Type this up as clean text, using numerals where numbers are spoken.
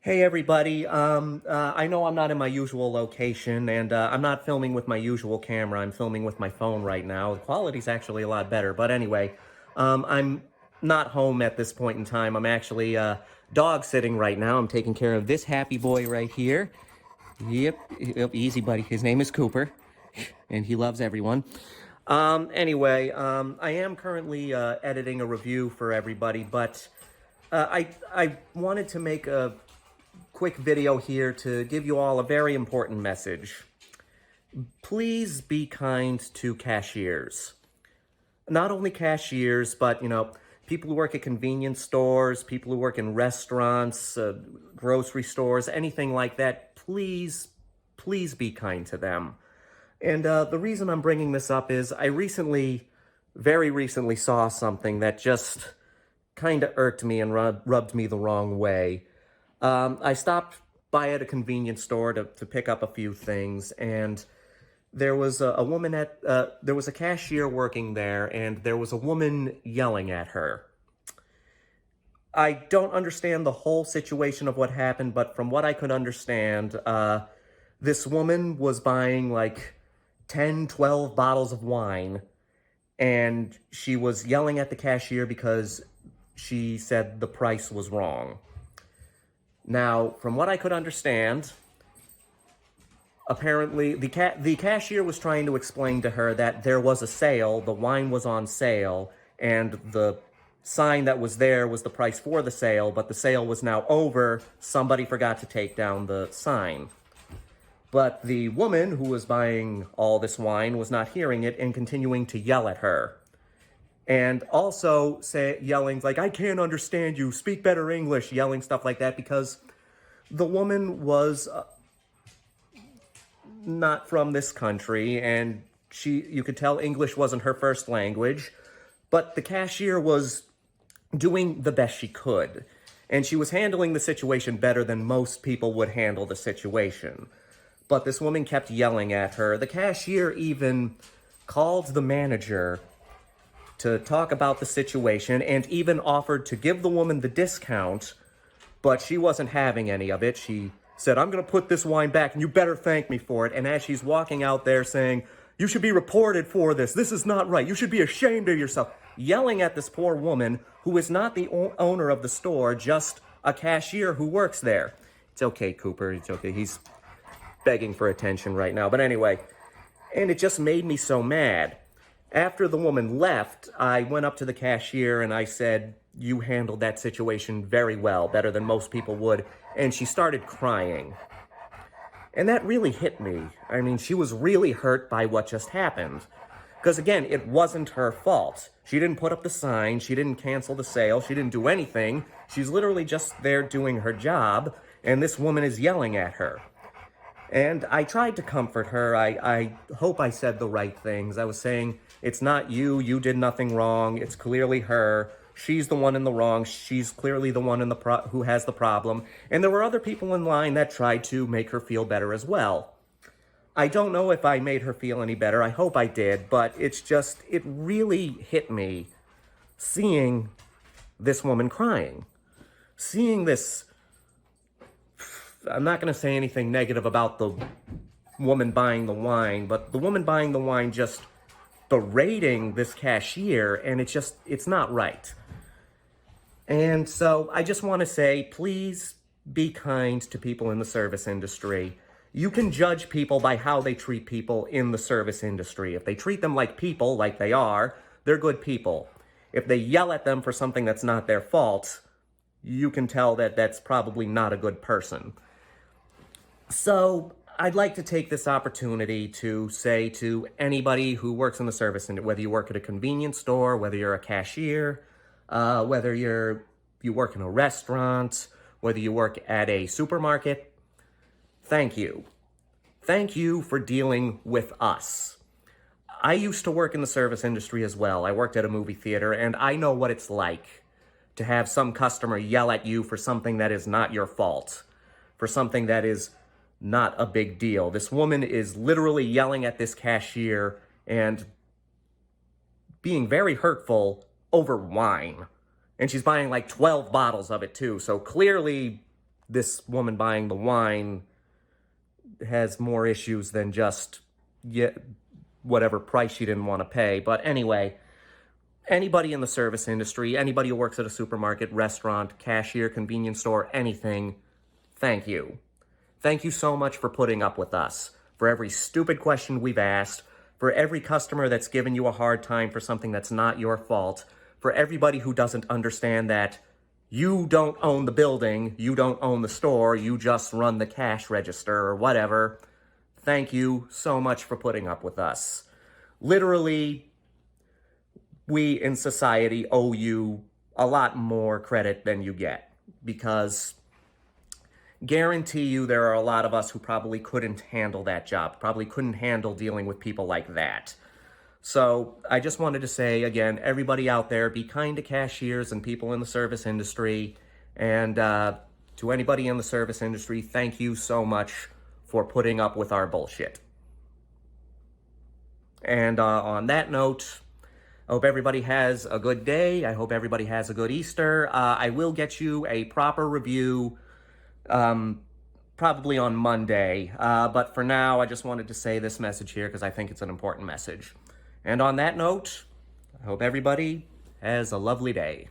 Hey everybody, I know I'm not in my usual location and I'm not filming with my usual camera. I'm filming with my phone right now. The quality's actually a lot better, but anyway, I'm not home at this point in time. I'm actually dog sitting right now. I'm taking care of this happy boy right here. Yep, easy buddy. His name is Cooper and he loves everyone. I am currently editing a review for everybody, but I wanted to make a quick video here to give you all a very important message. Please be kind to cashiers. Not only cashiers, but, people who work at convenience stores, people who work in restaurants, grocery stores, anything like that. Please be kind to them. And the reason I'm bringing this up is very recently saw something that just kind of irked me and rubbed me the wrong way. I stopped by at a convenience store to pick up a few things, and there was a woman there was a cashier working there, and there was a woman yelling at her. I don't understand the whole situation of what happened, but from what I could understand, this woman was buying like 10, 12 bottles of wine, and she was yelling at the cashier because she said the price was wrong. Now, from what I could understand, apparently the cashier was trying to explain to her that there was a sale, the wine was on sale, and the sign that was there was the price for the sale, but the sale was now over. Somebody forgot to take down the sign. But the woman who was buying all this wine was not hearing it and continuing to yell at her. And also yelling like, I can't understand you, speak better English, yelling stuff like that, because the woman was not from this country, and you could tell English wasn't her first language, but the cashier was doing the best she could, and she was handling the situation better than most people would handle the situation. But this woman kept yelling at her. The cashier even called the manager to talk about the situation and even offered to give the woman the discount, but she wasn't having any of it. She said, I'm going to put this wine back and you better thank me for it. And as she's walking out there saying, you should be reported for this. This is not right. You should be ashamed of yourself. Yelling at this poor woman who is not the owner of the store, just a cashier who works there. It's okay, Cooper. It's okay. He's begging for attention right now. But anyway, and it just made me so mad. After the woman left, I went up to the cashier and I said, you handled that situation very well, better than most people would. And she started crying. And that really hit me. I mean, she was really hurt by what just happened. Because again, it wasn't her fault. She didn't put up the sign, she didn't cancel the sale, she didn't do anything. She's literally just there doing her job, and this woman is yelling at her. And I tried to comfort her. I hope I said the right things. I was saying, it's not you, you did nothing wrong, it's clearly her. She's the one in the wrong, she's clearly the one who has the problem. And there were other people in line that tried to make her feel better as well. I don't know if I made her feel any better, I hope I did, but it really hit me seeing this woman crying. Seeing this, I'm not going to say anything negative about the woman buying the wine, but the woman buying the wine just berating this cashier, and it's not right. And so I just want to say, please be kind to people in the service industry. You can judge people by how they treat people in the service industry. If they treat them like people, like they are, they're good people. If they yell at them for something that's not their fault, you can tell that that's probably not a good person. So I'd like to take this opportunity to say to anybody who works in the service industry, whether you work at a convenience store, whether you're a cashier, whether you work in a restaurant, whether you work at a supermarket, thank you. Thank you for dealing with us. I used to work in the service industry as well. I worked at a movie theater, and I know what it's like to have some customer yell at you for something that is not your fault, for something that is not a big deal. This woman is literally yelling at this cashier and being very hurtful over wine. And she's buying like 12 bottles of it too. So clearly this woman buying the wine has more issues than just whatever price she didn't want to pay. But anyway, anybody in the service industry, anybody who works at a supermarket, restaurant, cashier, convenience store, anything, thank you. Thank you so much for putting up with us, for every stupid question we've asked, for every customer that's given you a hard time for something that's not your fault, for everybody who doesn't understand that you don't own the building, you don't own the store, you just run the cash register or whatever. Thank you so much for putting up with us. Literally, we in society owe you a lot more credit than you get, because guarantee you there are a lot of us who probably couldn't handle that job, probably couldn't handle dealing with people like that. So I just wanted to say, again, everybody out there, be kind to cashiers and people in the service industry. And to anybody in the service industry, thank you so much for putting up with our bullshit. And on that note, I hope everybody has a good day. I hope everybody has a good Easter. I will get you a proper review probably on Monday. But for now, I just wanted to say this message here because I think it's an important message. And on that note, I hope everybody has a lovely day.